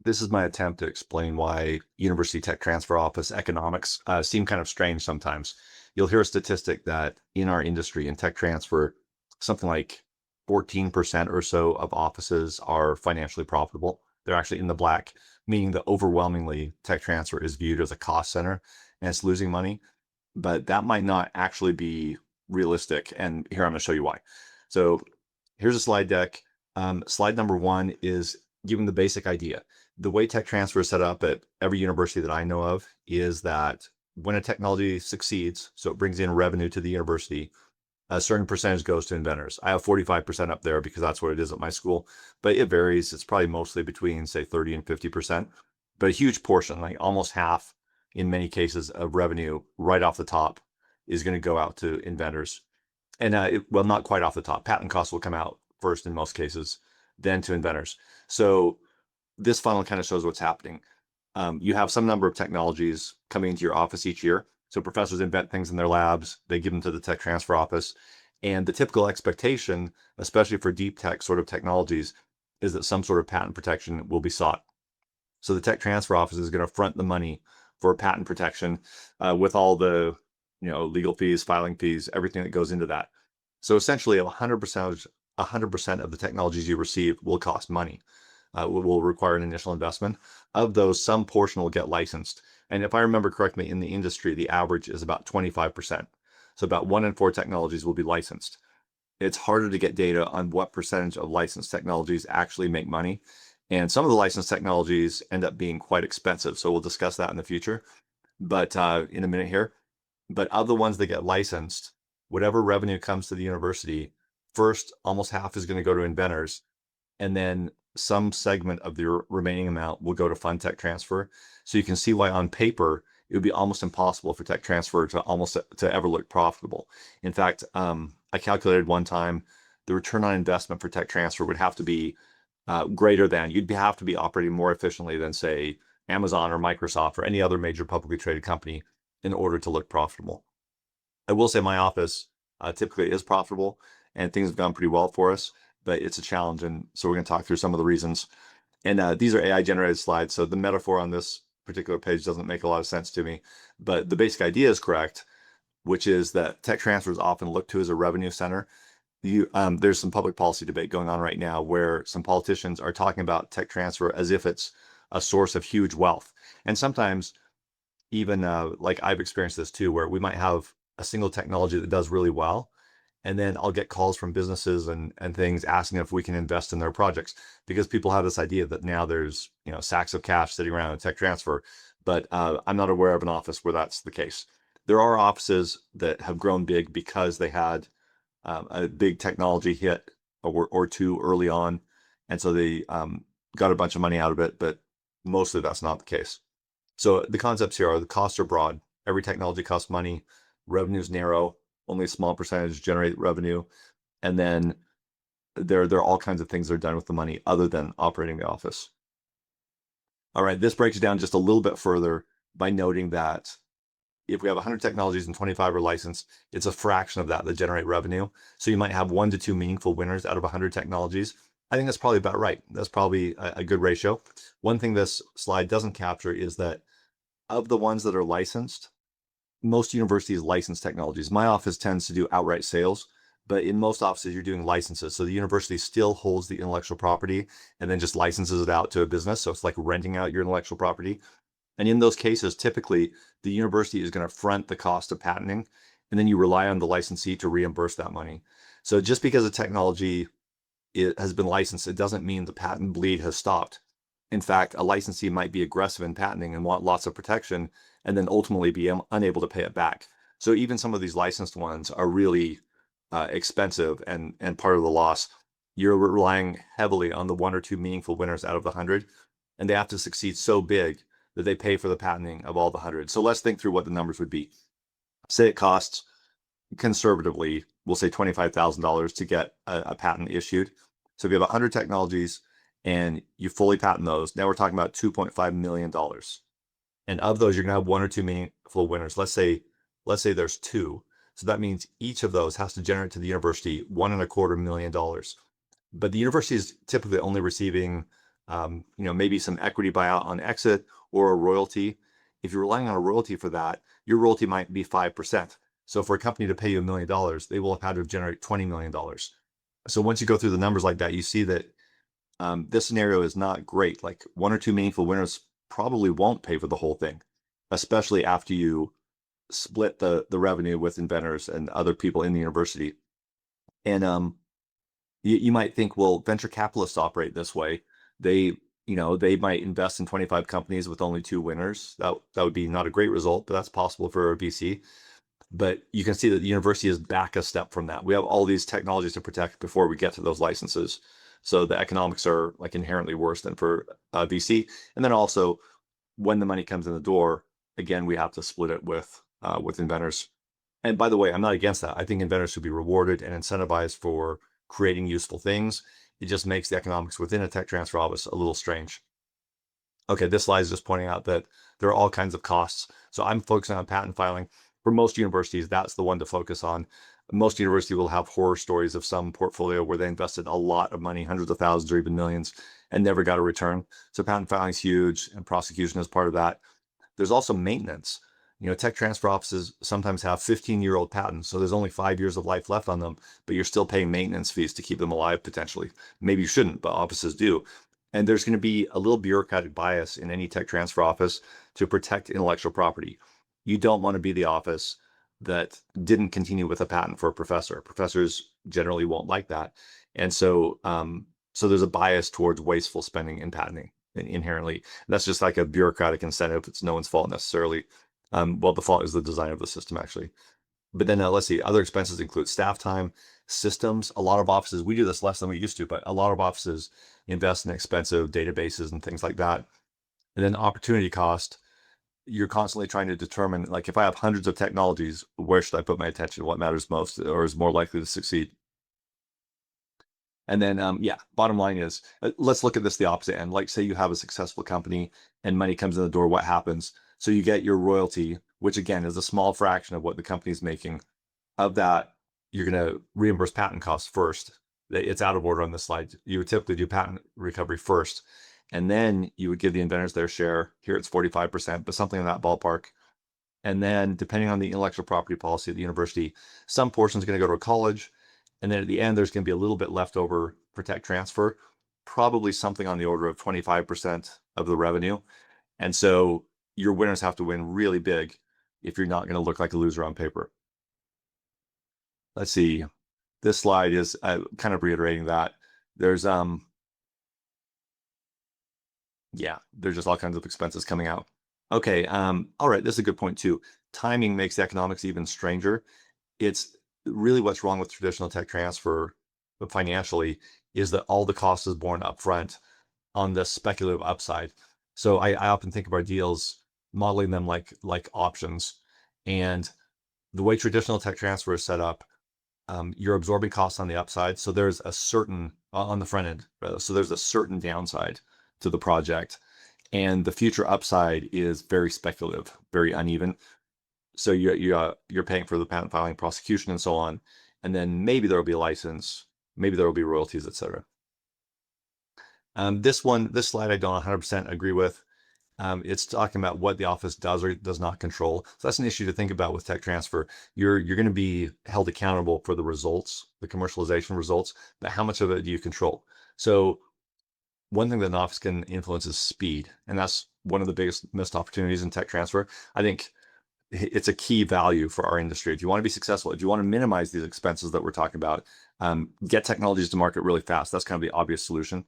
This is my attempt to explain why university tech transfer office economics seem kind of strange sometimes. You'll hear a statistic that in our industry in tech transfer, something like 14% or so of offices are financially profitable. They're actually in the black, meaning that overwhelmingly tech transfer is viewed as a cost center and it's losing money. But that might not actually be realistic. And here I'm going to show you why. So here's a slide deck. Slide number one is giving the basic idea. The way tech transfer is set up at every university that I know of is that when a technology succeeds, so it brings in revenue to the university, a certain percentage goes to inventors. I have 45% up there because that's what it is at my school, but it varies. It's probably mostly between, say, 30 and 50%, but a huge portion, like almost half in many cases of revenue right off the top, is going to go out to inventors. And well, not quite off the top. Patent costs will come out first in most cases, then to inventors. So this funnel kind of shows what's happening. You have some number of technologies coming into your office each year. So professors invent things in their labs, they give them to the tech transfer office. And the typical expectation, especially for deep tech sort of technologies, is that some sort of patent protection will be sought. So the tech transfer office is going to front the money for patent protection with all the legal fees, filing fees, everything that goes into that. So essentially, 100% of the technologies you receive will cost money. Will require an initial investment. Of those, some portion will get licensed. And if I remember correctly, in the industry, the average is about 25%. So about 1 in 4 technologies will be licensed. It's harder to get data on what percentage of licensed technologies actually make money. And some of the licensed technologies end up being quite expensive. So we'll discuss that in the future, but in a minute here. But of the ones that get licensed, whatever revenue comes to the university, first, almost half is going to go to inventors, and then some segment of the remaining amount will go to fund tech transfer. So you can see why on paper, it would be almost impossible for tech transfer to ever look profitable. In fact, I calculated one time the return on investment for tech transfer would have to be greater than, you'd have to be operating more efficiently than, say, Amazon or Microsoft or any other major publicly traded company in order to look profitable. I will say my office typically is profitable and things have gone pretty well for us, but it's a challenge. And so we're going to talk through some of the reasons. And these are AI generated slides. So the metaphor on this particular page doesn't make a lot of sense to me, but the basic idea is correct, which is that tech transfer is often looked to as a revenue center. There's some public policy debate going on right now where some politicians are talking about tech transfer as if it's a source of huge wealth. And sometimes even like I've experienced this too, where we might have a single technology that does really well. And then I'll get calls from businesses and things asking if we can invest in their projects because people have this idea that now there's, sacks of cash sitting around in tech transfer. But I'm not aware of an office where that's the case. There are offices that have grown big because they had a big technology hit or two early on. And so they got a bunch of money out of it, but mostly that's not the case. So the concepts here are the costs are broad. Every technology costs money. Revenue's narrow. Only a small percentage generate revenue. And then there are all kinds of things that are done with the money other than operating the office. All right, this breaks it down just a little bit further by noting that if we have 100 technologies and 25 are licensed, it's a fraction of that generate revenue. So you might have 1 to 2 meaningful winners out of 100 technologies. I think that's probably about right. That's probably a good ratio. One thing this slide doesn't capture is that of the ones that are licensed, most universities license technologies. My office tends to do outright sales, but in most offices, you're doing licenses. So the university still holds the intellectual property and then just licenses it out to a business. So it's like renting out your intellectual property. And in those cases, typically the university is going to front the cost of patenting, and then you rely on the licensee to reimburse that money. So just because a technology has been licensed, it doesn't mean the patent bleed has stopped. In fact, a licensee might be aggressive in patenting and want lots of protection, and then ultimately be unable to pay it back. So even some of these licensed ones are really expensive and part of the loss. You're relying heavily on the 1 or 2 meaningful winners out of the 100, and they have to succeed so big that they pay for the patenting of all the 100. So let's think through what the numbers would be. Say it costs conservatively, we'll say $25,000 to get a patent issued. So if you have 100 technologies and you fully patent those, now we're talking about $2.5 million. And of those, you're going to have 1 or 2 meaningful winners. Let's say there's 2. So that means each of those has to generate to the university $1.25 million. But the university is typically only receiving maybe some equity buyout on exit or a royalty. If you're relying on a royalty for that, your royalty might be 5%. So for a company to pay you $1 million, they will have had to generate $20 million. So once you go through the numbers like that, you see that this scenario is not great. Like one or two meaningful winners probably won't pay for the whole thing, especially after you split the revenue with inventors and other people in the university. And you might think, well, venture capitalists operate this way. They might invest in 25 companies with only two winners. That would be not a great result, but that's possible for a VC. But you can see that the university is back a step from that. We have all these technologies to protect before we get to those licenses. So the economics are like inherently worse than for VC. And then also when the money comes in the door, again, we have to split it with inventors. And by the way, I'm not against that. I think inventors should be rewarded and incentivized for creating useful things. It just makes the economics within a tech transfer office a little strange. Okay, this slide is just pointing out that there are all kinds of costs. So I'm focusing on patent filing. For most universities, that's the one to focus on. Most universities will have horror stories of some portfolio where they invested a lot of money, hundreds of thousands or even millions, and never got a return. So patent filing is huge, and prosecution is part of that. There's also maintenance. Tech transfer offices sometimes have 15-year-old patents, so there's only 5 years of life left on them, but you're still paying maintenance fees to keep them alive potentially. Maybe you shouldn't, but offices do. And there's going to be a little bureaucratic bias in any tech transfer office to protect intellectual property. You don't want to be the office that didn't continue with a patent for a professor. Professors generally won't like that. And so there's a bias towards wasteful spending in patenting inherently. That's just like a bureaucratic incentive. It's no one's fault necessarily. Well, the fault is the design of the system, actually. But then let's see, other expenses include staff time, systems. A lot of offices, we do this less than we used to, but a lot of offices invest in expensive databases and things like that. And then opportunity cost, you're constantly trying to determine, like, if I have hundreds of technologies, where should I put my attention? What matters most or is more likely to succeed? And then, bottom line is, let's look at this the opposite end. Like, say you have a successful company and money comes in the door, what happens? So you get your royalty, which again is a small fraction of what the company's making. Of that, you're going to reimburse patent costs first. It's out of order on this slide. You would typically do patent recovery first, and then you would give the inventors their share. Here it's 45%, but something in that ballpark. And then, depending on the intellectual property policy of the university, some portion is going to go to a college. And then at the end, there's going to be a little bit left over for tech transfer, probably something on the order of 25% of the revenue. And so your winners have to win really big if you're not going to look like a loser on paper. Let's see. This slide is kind of reiterating that. There's there's just all kinds of expenses coming out. Okay, all right, this is a good point too. Timing makes the economics even stranger. It's really what's wrong with traditional tech transfer financially is that all the cost is borne upfront on the speculative upside. So I often think of our deals modeling them like options. And the way traditional tech transfer is set up, you're absorbing costs on the upside. So there's a certain, on the front end, rather, so there's a certain downside to the project. And the future upside is very speculative, very uneven. So you're paying for the patent filing, prosecution, and so on. And then maybe there will be a license, maybe there will be royalties, etc. This slide I don't 100% agree with. It's talking about what the office does or does not control. So that's an issue to think about with tech transfer. You're going to be held accountable for the results, the commercialization results, but how much of it do you control? So one thing that an office can influence is speed, and that's one of the biggest missed opportunities in tech transfer. I think it's a key value for our industry. If you want to be successful, if you want to minimize these expenses that we're talking about, get technologies to market really fast. That's kind of the obvious solution.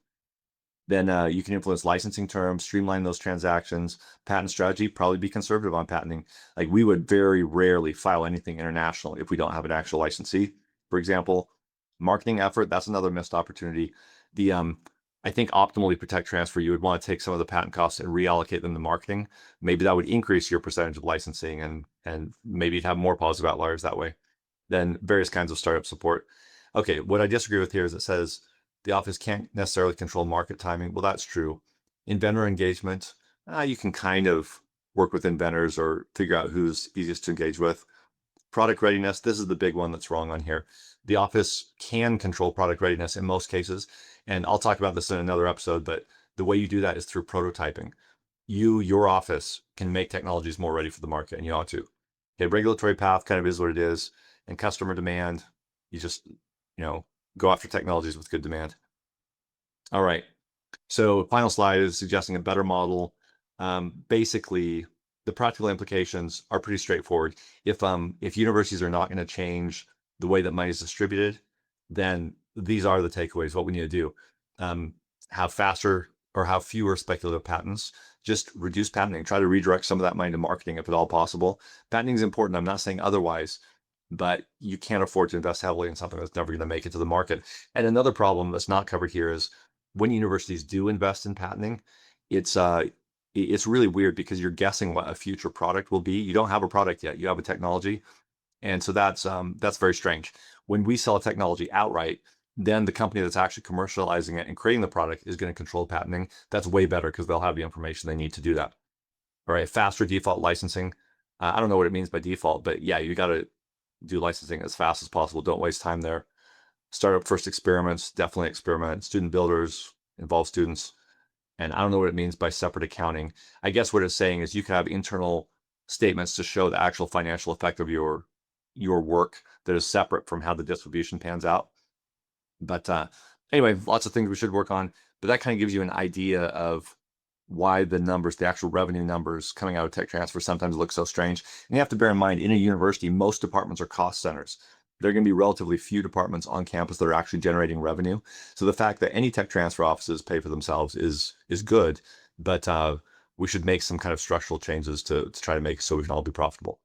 Then you can influence licensing terms, streamline those transactions. Patent strategy, probably be conservative on patenting. Like we would very rarely file anything international if we don't have an actual licensee. For example, marketing effort, that's another missed opportunity. I think optimally for tech transfer, you would want to take some of the patent costs and reallocate them to marketing. Maybe that would increase your percentage of licensing and maybe you'd have more positive outliers that way. Then various kinds of startup support. Okay, what I disagree with here is it says the office can't necessarily control market timing. Well, that's true. Inventor engagement, you can kind of work with inventors or figure out who's easiest to engage with. Product readiness, this is the big one that's wrong on here. The office can control product readiness in most cases. And I'll talk about this in another episode, but The way you do that is through prototyping. Your office can make technologies more ready for the market, and you ought to. Okay, regulatory path kind of is what it is, and customer demand, you just, go after technologies with good demand. All right. So final slide is suggesting a better model. Basically, the practical implications are pretty straightforward. If universities are not going to change the way that money is distributed, then these are the takeaways. What we need to do: have faster or have fewer speculative patents. Just reduce patenting. Try to redirect some of that money to marketing if at all possible. Patenting is important. I'm not saying otherwise, but you can't afford to invest heavily in something that's never going to make it to the market. And another problem that's not covered here is when universities do invest in patenting, it's it's really weird because you're guessing what a future product will be. You don't have a product yet. You have a technology, and so that's very strange. When we sell a technology outright, then the company that's actually commercializing it and creating the product is going to control patenting. That's way better because they'll have the information they need to do that. All right, faster default licensing. I don't know what it means by default, but yeah, you got to do licensing as fast as possible. Don't waste time there. Startup first experiments, definitely experiment. Student builders, involve students. And I don't know what it means by separate accounting. I guess what it's saying is you can have internal statements to show the actual financial effect of your work that is separate from how the distribution pans out. But anyway, lots of things we should work on. But that kind of gives you an idea of why the numbers, the actual revenue numbers coming out of tech transfer sometimes look so strange. And you have to bear in mind, in a university, most departments are cost centers. There are going to be relatively few departments on campus that are actually generating revenue. So the fact that any tech transfer offices pay for themselves is good, but we should make some kind of structural changes to try to make so we can all be profitable.